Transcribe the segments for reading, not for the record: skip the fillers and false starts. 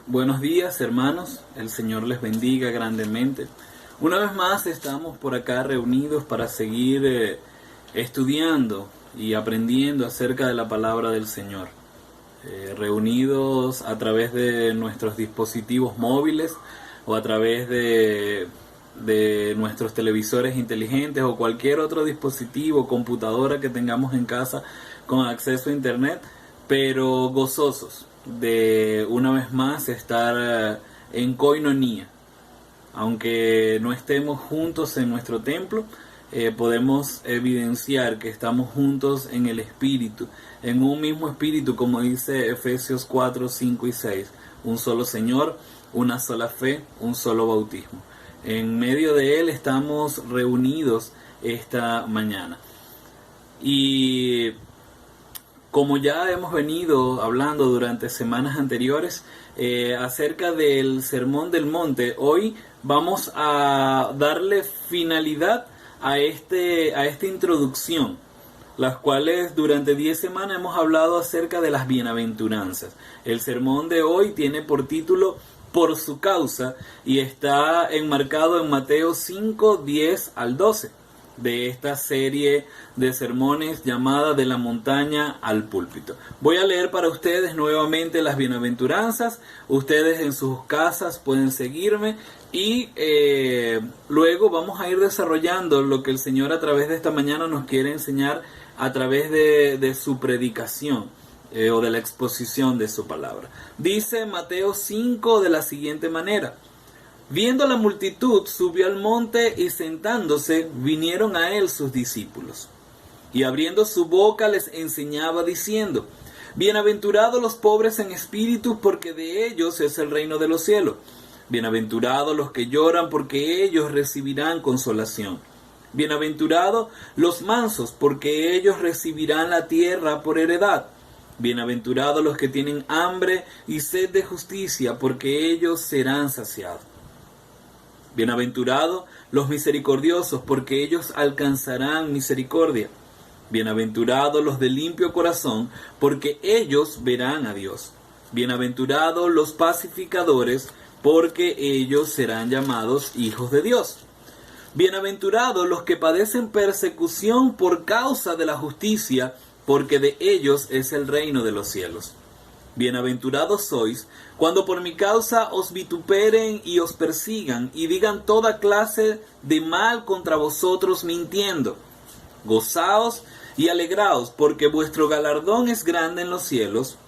Buenos días, hermanos, el Señor les bendiga grandemente. Una vez más estamos por acá reunidos para seguir estudiando y aprendiendo acerca de la palabra del Señor. Reunidos a través de nuestros dispositivos móviles o a través de nuestros televisores inteligentes o cualquier otro dispositivo, computadora que tengamos en casa con acceso a internet, pero gozosos de una vez más estar en coinonía. Aunque no estemos juntos en nuestro templo, podemos evidenciar que estamos juntos en el Espíritu, en un mismo Espíritu, como dice Efesios 4, 5 y 6. Un solo Señor, una sola fe, un solo bautismo. En medio de Él estamos reunidos esta mañana. Y como ya hemos venido hablando durante semanas anteriores acerca del Sermón del Monte, hoy vamos a darle finalidad a esta introducción, las cuales durante 10 semanas hemos hablado acerca de las bienaventuranzas. El sermón de hoy tiene por título Por su causa y está enmarcado en Mateo 5, 10 al 12. De esta serie de sermones llamada De la montaña al púlpito. Voy a leer para ustedes nuevamente las bienaventuranzas. Ustedes en sus casas pueden seguirme y luego vamos a ir desarrollando lo que el Señor a través de esta mañana nos quiere enseñar a través de su predicación o de la exposición de su palabra. Dice Mateo 5 de la siguiente manera: Viendo la multitud, subió al monte y sentándose, vinieron a él sus discípulos. Y abriendo su boca les enseñaba diciendo: Bienaventurados los pobres en espíritu, porque de ellos es el reino de los cielos. Bienaventurados los que lloran, porque ellos recibirán consolación. Bienaventurados los mansos, porque ellos recibirán la tierra por heredad. Bienaventurados los que tienen hambre y sed de justicia, porque ellos serán saciados. Bienaventurados los misericordiosos, porque ellos alcanzarán misericordia. Bienaventurados los de limpio corazón, porque ellos verán a Dios. Bienaventurados los pacificadores, porque ellos serán llamados hijos de Dios. Bienaventurados los que padecen persecución por causa de la justicia, porque de ellos es el reino de los cielos. Bienaventurados sois cuando por mi causa os vituperen y os persigan y digan toda clase de mal contra vosotros mintiendo. Gozaos y alegraos, porque vuestro galardón es grande en los cielos,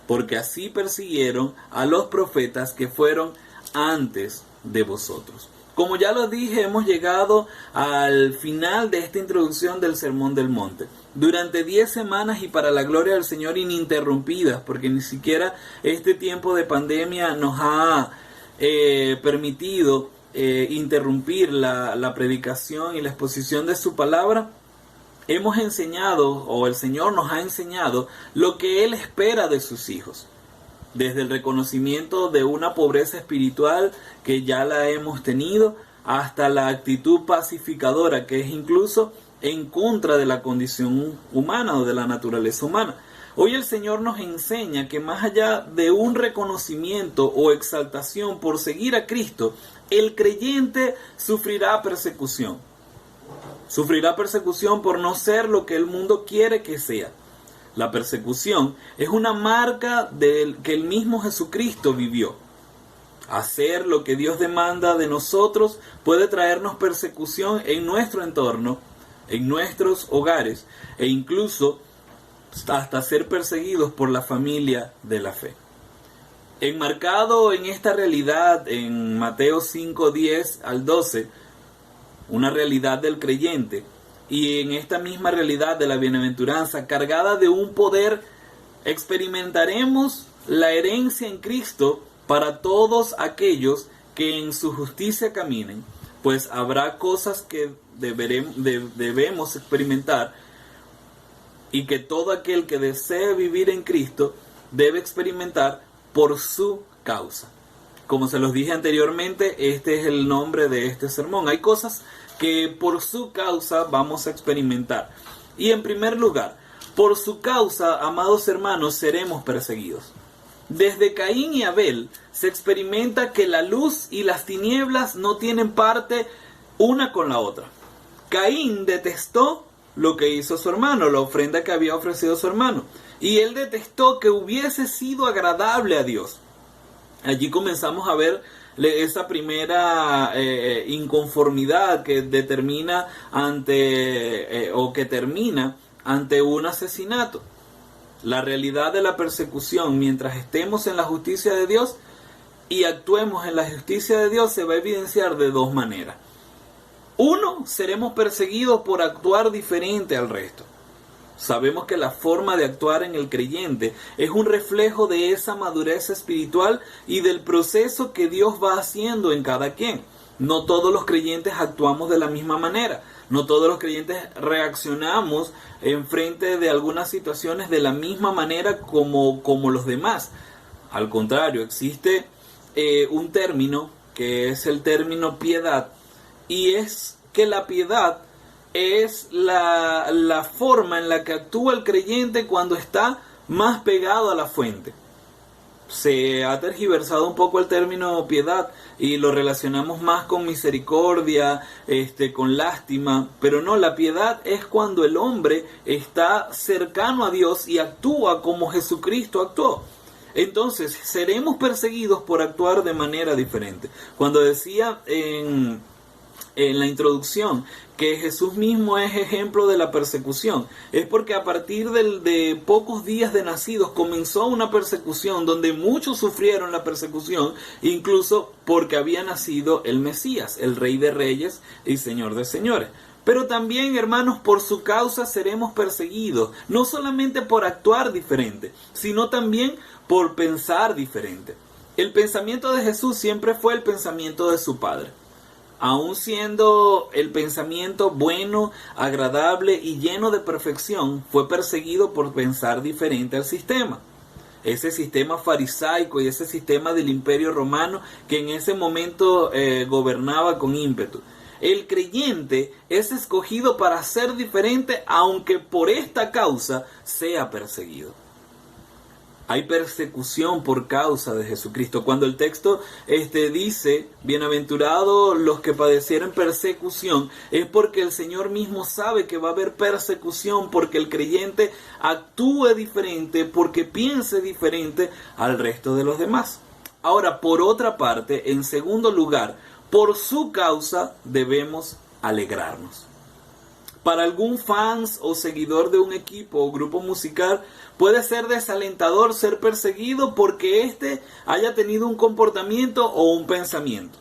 porque así persiguieron a los profetas que fueron antes de vosotros. Como ya lo dije, hemos llegado al final de esta introducción del Sermón del Monte. Durante 10 semanas y para la gloria del Señor ininterrumpidas, porque ni siquiera este tiempo de pandemia nos ha permitido interrumpir la predicación y la exposición de su palabra. Hemos enseñado, o el Señor nos ha enseñado, lo que Él espera de sus hijos. Desde el reconocimiento de una pobreza espiritual que ya la hemos tenido, hasta la actitud pacificadora, que es incluso en contra de la condición humana o de la naturaleza humana. Hoy el Señor nos enseña que más allá de un reconocimiento o exaltación por seguir a Cristo, el creyente sufrirá persecución. Sufrirá persecución por no ser lo que el mundo quiere que sea. La persecución es una marca de que el mismo Jesucristo vivió. Hacer lo que Dios demanda de nosotros puede traernos persecución en nuestro entorno, en nuestros hogares e incluso hasta ser perseguidos por la familia de la fe. Enmarcado en esta realidad en Mateo 5, 10 al 12, una realidad del creyente, y en esta misma realidad de la bienaventuranza, cargada de un poder, experimentaremos la herencia en Cristo para todos aquellos que en su justicia caminen, pues habrá cosas que debemos experimentar y que todo aquel que desee vivir en Cristo debe experimentar por su causa. Como se los dije anteriormente, este es el nombre de este sermón. Hay cosas que por su causa vamos a experimentar. Y en primer lugar, por su causa, amados hermanos, seremos perseguidos. Desde Caín y Abel se experimenta que la luz y las tinieblas no tienen parte una con la otra. Caín detestó lo que hizo su hermano, la ofrenda que había ofrecido su hermano, y él detestó que hubiese sido agradable a Dios. Allí comenzamos a ver esa primera inconformidad que determina que termina ante un asesinato. La realidad de la persecución, mientras estemos en la justicia de Dios y actuemos en la justicia de Dios, se va a evidenciar de dos maneras. Uno, seremos perseguidos por actuar diferente al resto. Sabemos que la forma de actuar en el creyente es un reflejo de esa madurez espiritual y del proceso que Dios va haciendo en cada quien. No todos los creyentes actuamos de la misma manera. No todos los creyentes reaccionamos en frente de algunas situaciones de la misma manera como los demás. Al contrario, existe un término que es el término piedad, y es que la piedad es la forma en la que actúa el creyente cuando está más pegado a la fuente. Se ha tergiversado un poco el término piedad y lo relacionamos más con misericordia, con lástima, pero no, la piedad es cuando el hombre está cercano a Dios y actúa como Jesucristo actuó. Entonces, seremos perseguidos por actuar de manera diferente. Cuando decía en la introducción que Jesús mismo es ejemplo de la persecución, es porque a partir de pocos días de nacidos comenzó una persecución donde muchos sufrieron la persecución, incluso porque había nacido el Mesías, el Rey de Reyes y Señor de Señores. Pero también, hermanos, por su causa seremos perseguidos, no solamente por actuar diferente, sino también por pensar diferente. El pensamiento de Jesús siempre fue el pensamiento de su Padre. Aun siendo el pensamiento bueno, agradable y lleno de perfección, fue perseguido por pensar diferente al sistema. Ese sistema farisaico y ese sistema del Imperio Romano que en ese momento gobernaba con ímpetu. El creyente es escogido para ser diferente, aunque por esta causa sea perseguido. Hay persecución por causa de Jesucristo. Cuando el texto dice, bienaventurados los que padecieren persecución, es porque el Señor mismo sabe que va a haber persecución, porque el creyente actúe diferente, porque piense diferente al resto de los demás. Ahora, por otra parte, en segundo lugar, por su causa debemos alegrarnos. Para algún fans o seguidor de un equipo o grupo musical puede ser desalentador ser perseguido porque éste haya tenido un comportamiento o un pensamiento.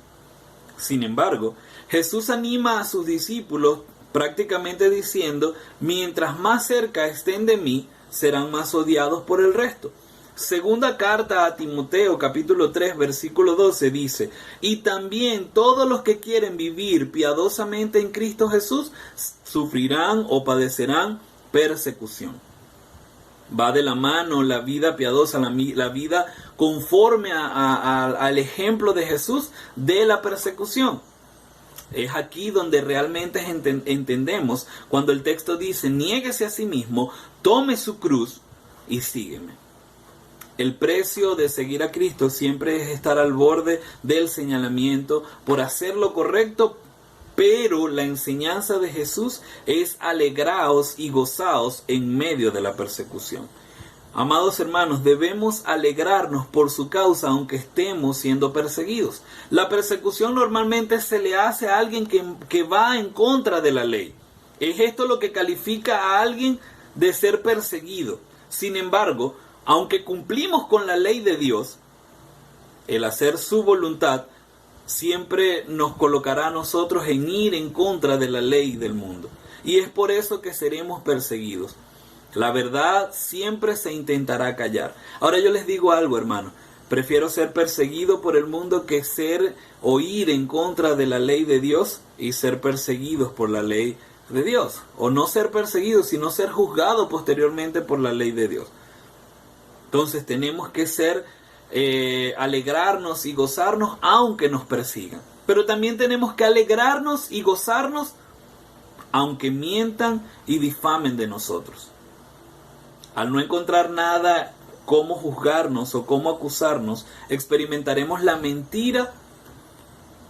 Sin embargo, Jesús anima a sus discípulos prácticamente diciendo, mientras más cerca estén de mí, serán más odiados por el resto. Segunda carta a Timoteo, capítulo 3, versículo 12, dice, y también todos los que quieren vivir piadosamente en Cristo Jesús sufrirán o padecerán persecución. Va de la mano la vida piadosa, la vida conforme al ejemplo de Jesús de la persecución. Es aquí donde realmente entendemos cuando el texto dice, niéguese a sí mismo, tome su cruz y sígueme. El precio de seguir a Cristo siempre es estar al borde del señalamiento por hacer lo correcto, pero la enseñanza de Jesús es alegraos y gozaos en medio de la persecución. Amados hermanos, debemos alegrarnos por su causa aunque estemos siendo perseguidos. La persecución normalmente se le hace a alguien que va en contra de la ley. Es esto lo que califica a alguien de ser perseguido. Sin embargo, aunque cumplimos con la ley de Dios, el hacer su voluntad siempre nos colocará a nosotros en ir en contra de la ley del mundo. Y es por eso que seremos perseguidos. La verdad siempre se intentará callar. Ahora yo les digo algo, hermano. Prefiero ser perseguido por el mundo que ser o ir en contra de la ley de Dios y ser perseguidos por la ley de Dios. O no ser perseguidos, sino ser juzgados posteriormente por la ley de Dios. Entonces tenemos que alegrarnos y gozarnos aunque nos persigan. Pero también tenemos que alegrarnos y gozarnos aunque mientan y difamen de nosotros. Al no encontrar nada cómo juzgarnos o cómo acusarnos, experimentaremos la mentira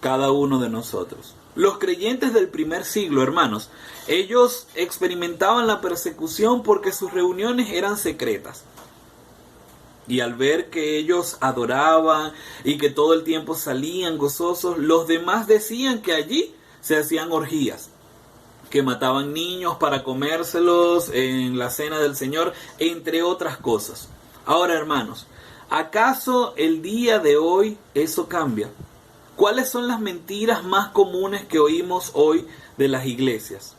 cada uno de nosotros. Los creyentes del primer siglo, hermanos, ellos experimentaban la persecución porque sus reuniones eran secretas. Y al ver que ellos adoraban y que todo el tiempo salían gozosos, los demás decían que allí se hacían orgías, que mataban niños para comérselos en la cena del Señor, entre otras cosas. Ahora, hermanos, ¿acaso el día de hoy eso cambia? ¿Cuáles son las mentiras más comunes que oímos hoy de las iglesias?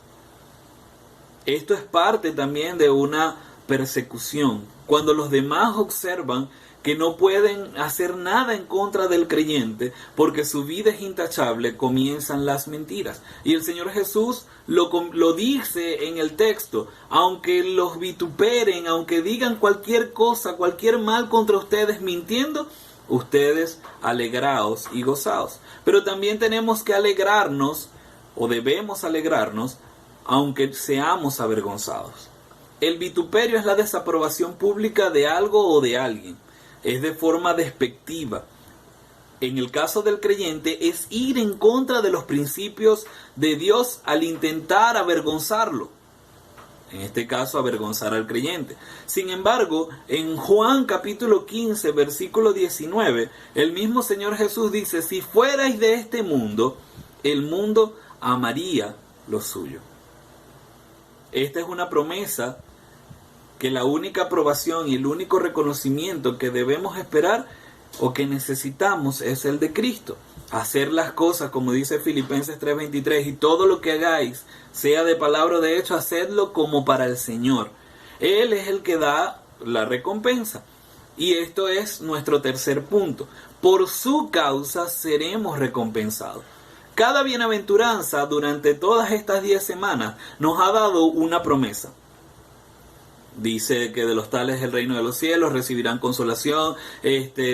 Esto es parte también de una persecución. Cuando los demás observan que no pueden hacer nada en contra del creyente porque su vida es intachable, comienzan las mentiras. Y el Señor Jesús lo dice en el texto: aunque los vituperen, aunque digan cualquier cosa, cualquier mal contra ustedes mintiendo, ustedes alegraos y gozaos. Pero también tenemos que alegrarnos, o debemos alegrarnos, aunque seamos avergonzados. El vituperio es la desaprobación pública de algo o de alguien. Es de forma despectiva. En el caso del creyente es ir en contra de los principios de Dios al intentar avergonzarlo. En este caso, avergonzar al creyente. Sin embargo, en Juan capítulo 15, versículo 19, el mismo Señor Jesús dice: si fuerais de este mundo, el mundo amaría lo suyo. Esta es una promesa que la única aprobación y el único reconocimiento que debemos esperar o que necesitamos es el de Cristo. Hacer las cosas, como dice Filipenses 3:23, y todo lo que hagáis, sea de palabra o de hecho, hacedlo como para el Señor. Él es el que da la recompensa. Y esto es nuestro tercer punto. Por su causa seremos recompensados. Cada bienaventuranza durante todas estas 10 semanas nos ha dado una promesa. Dice que de los tales es el reino de los cielos, recibirán consolación,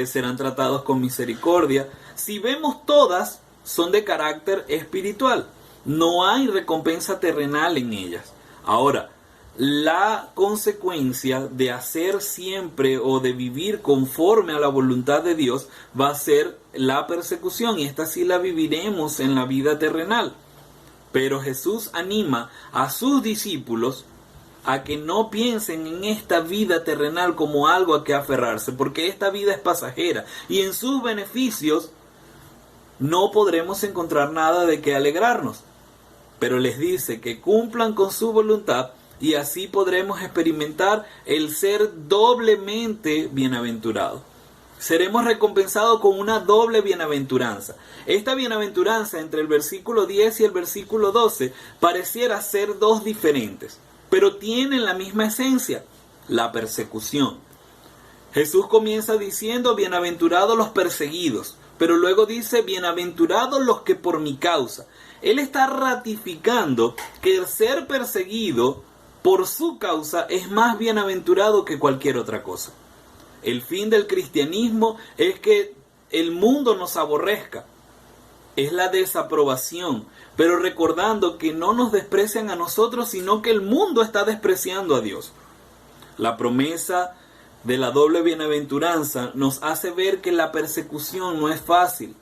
serán tratados con misericordia. Si vemos, todas son de carácter espiritual. No hay recompensa terrenal en ellas. Ahora, la consecuencia de hacer siempre o de vivir conforme a la voluntad de Dios va a ser la persecución, y esta sí la viviremos en la vida terrenal. Pero Jesús anima a sus discípulos a que no piensen en esta vida terrenal como algo a que aferrarse, porque esta vida es pasajera y en sus beneficios no podremos encontrar nada de qué alegrarnos. Pero les dice que cumplan con su voluntad y así podremos experimentar el ser doblemente bienaventurados. Seremos recompensados con una doble bienaventuranza. Esta bienaventuranza entre el versículo 10 y el versículo 12 pareciera ser dos diferentes, pero tienen la misma esencia: la persecución. Jesús comienza diciendo: bienaventurados los perseguidos, pero luego dice: bienaventurados los que por mi causa. Él está ratificando que el ser perseguido por su causa es más bienaventurado que cualquier otra cosa. El fin del cristianismo es que el mundo nos aborrezca. Es la desaprobación, pero recordando que no nos desprecian a nosotros, sino que el mundo está despreciando a Dios. La promesa de la doble bienaventuranza nos hace ver que la persecución no es fácil.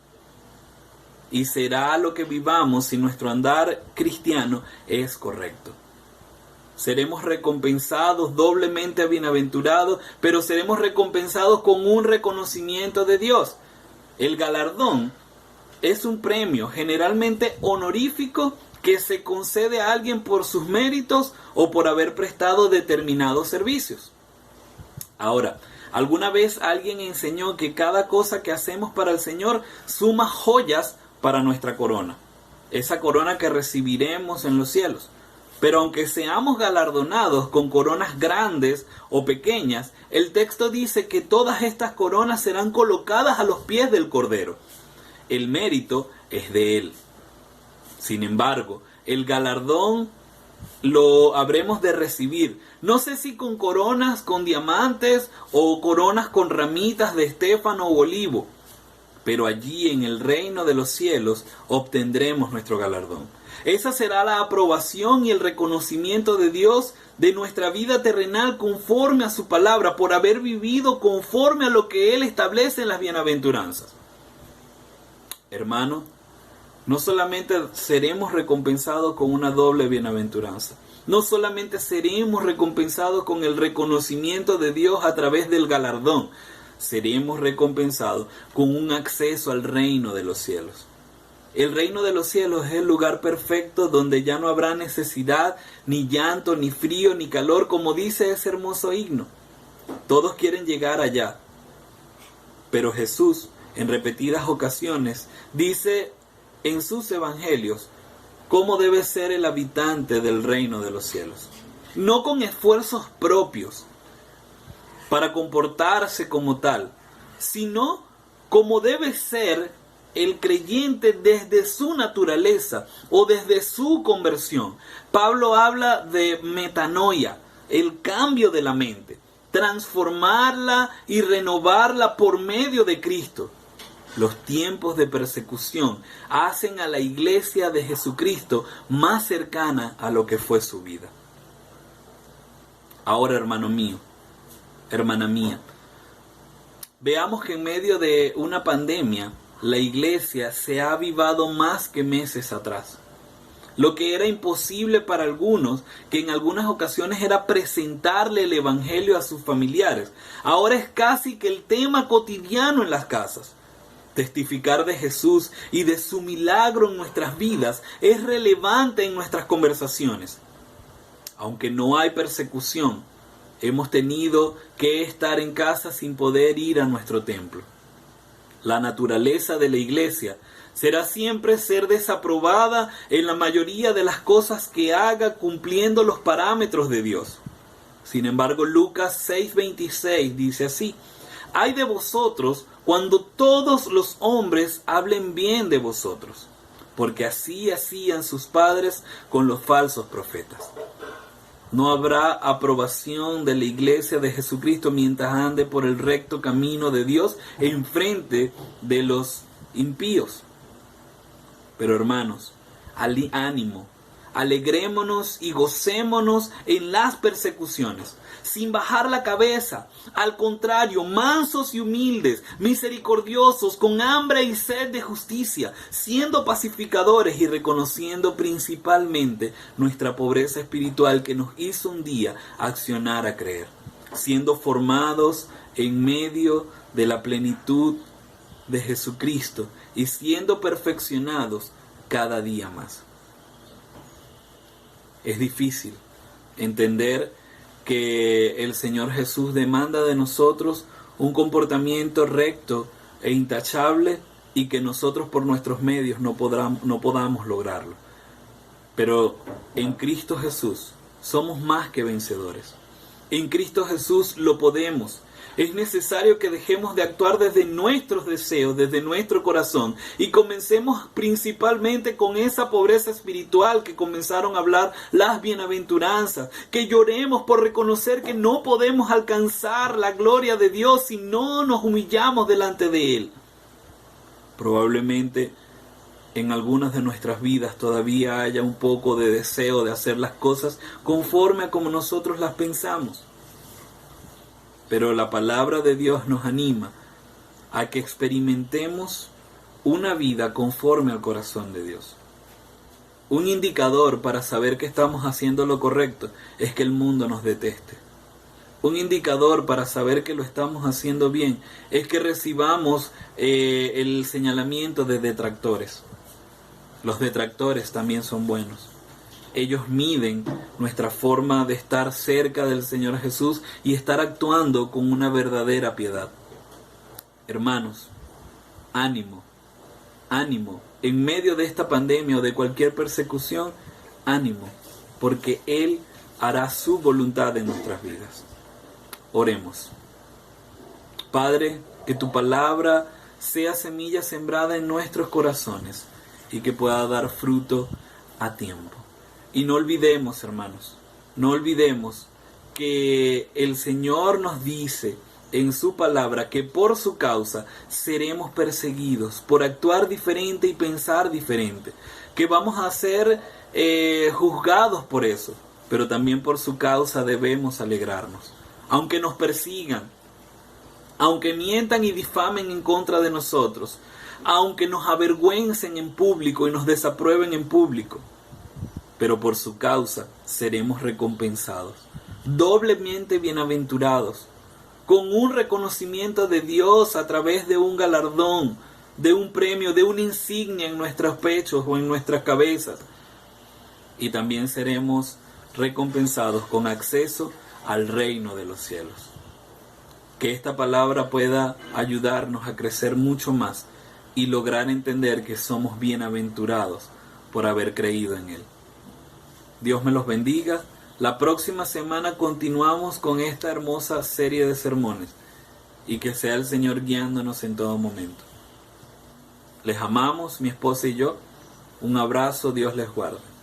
Y será lo que vivamos si nuestro andar cristiano es correcto. Seremos recompensados, doblemente bienaventurados, pero seremos recompensados con un reconocimiento de Dios. El galardón es un premio generalmente honorífico que se concede a alguien por sus méritos o por haber prestado determinados servicios. Ahora, ¿alguna vez alguien enseñó que cada cosa que hacemos para el Señor suma joyas para nuestra corona? Esa corona que recibiremos en los cielos. Pero aunque seamos galardonados con coronas grandes o pequeñas, el texto dice que todas estas coronas serán colocadas a los pies del Cordero. El mérito es de Él. Sin embargo, el galardón lo habremos de recibir. No sé si con coronas con diamantes o coronas con ramitas de estéfano o olivo, pero allí en el reino de los cielos obtendremos nuestro galardón. Esa será la aprobación y el reconocimiento de Dios de nuestra vida terrenal conforme a su palabra, por haber vivido conforme a lo que Él establece en las bienaventuranzas. Hermano, no solamente seremos recompensados con una doble bienaventuranza, no solamente seremos recompensados con el reconocimiento de Dios a través del galardón, seremos recompensados con un acceso al reino de los cielos. El reino de los cielos es el lugar perfecto donde ya no habrá necesidad, ni llanto, ni frío, ni calor, como dice ese hermoso himno. Todos quieren llegar allá. Pero Jesús, en repetidas ocasiones, dice en sus evangelios cómo debe ser el habitante del reino de los cielos. No con esfuerzos propios para comportarse como tal, sino como debe ser el creyente desde su naturaleza o desde su conversión. Pablo habla de metanoia, el cambio de la mente, transformarla y renovarla por medio de Cristo. Los tiempos de persecución hacen a la iglesia de Jesucristo más cercana a lo que fue su vida. Ahora, hermano mío, hermana mía, veamos que en medio de una pandemia, la iglesia se ha avivado más que meses atrás. Lo que era imposible para algunos, que en algunas ocasiones era presentarle el evangelio a sus familiares, ahora es casi que el tema cotidiano en las casas. Testificar de Jesús y de su milagro en nuestras vidas es relevante en nuestras conversaciones. Aunque no hay persecución, hemos tenido que estar en casa sin poder ir a nuestro templo. La naturaleza de la iglesia será siempre ser desaprobada en la mayoría de las cosas que haga cumpliendo los parámetros de Dios. Sin embargo, Lucas 6:26 dice así: «Ay de vosotros cuando todos los hombres hablen bien de vosotros, porque así hacían sus padres con los falsos profetas». No habrá aprobación de la iglesia de Jesucristo mientras ande por el recto camino de Dios en frente de los impíos. Pero hermanos, ánimo, alegrémonos y gocémonos en las persecuciones, sin bajar la cabeza. Al contrario, mansos y humildes, misericordiosos, con hambre y sed de justicia, siendo pacificadores y reconociendo principalmente nuestra pobreza espiritual que nos hizo un día accionar a creer, siendo formados en medio de la plenitud de Jesucristo y siendo perfeccionados cada día más. Es difícil entender que el Señor Jesús demanda de nosotros un comportamiento recto e intachable y que nosotros por nuestros medios no podamos lograrlo. Pero en Cristo Jesús somos más que vencedores. En Cristo Jesús lo podemos. Es necesario que dejemos de actuar desde nuestros deseos, desde nuestro corazón, y comencemos principalmente con esa pobreza espiritual que comenzaron a hablar las bienaventuranzas, que lloremos por reconocer que no podemos alcanzar la gloria de Dios si no nos humillamos delante de Él. Probablemente en algunas de nuestras vidas todavía haya un poco de deseo de hacer las cosas conforme a como nosotros las pensamos. Pero la palabra de Dios nos anima a que experimentemos una vida conforme al corazón de Dios. Un indicador para saber que estamos haciendo lo correcto es que el mundo nos deteste. Un indicador para saber que lo estamos haciendo bien es que recibamos el señalamiento de detractores. Los detractores también son buenos. Ellos miden nuestra forma de estar cerca del Señor Jesús y estar actuando con una verdadera piedad. Hermanos, ánimo, ánimo. En medio de esta pandemia o de cualquier persecución, ánimo, porque Él hará su voluntad en nuestras vidas. Oremos. Padre, que tu palabra sea semilla sembrada en nuestros corazones y que pueda dar fruto a tiempo. Y no olvidemos, hermanos, no olvidemos que el Señor nos dice en su palabra que por su causa seremos perseguidos, por actuar diferente y pensar diferente. que vamos a ser juzgados por eso, pero también por su causa debemos alegrarnos. Aunque nos persigan, aunque mientan y difamen en contra de nosotros, aunque nos avergüencen en público y nos desaprueben en público, pero por su causa seremos recompensados, doblemente bienaventurados, con un reconocimiento de Dios a través de un galardón, de un premio, de una insignia en nuestros pechos o en nuestras cabezas. Y también seremos recompensados con acceso al reino de los cielos. Que esta palabra pueda ayudarnos a crecer mucho más y lograr entender que somos bienaventurados por haber creído en Él. Dios me los bendiga. La próxima semana continuamos con esta hermosa serie de sermones y que sea el Señor guiándonos en todo momento. Les amamos, mi esposa y yo. Un abrazo, Dios les guarde.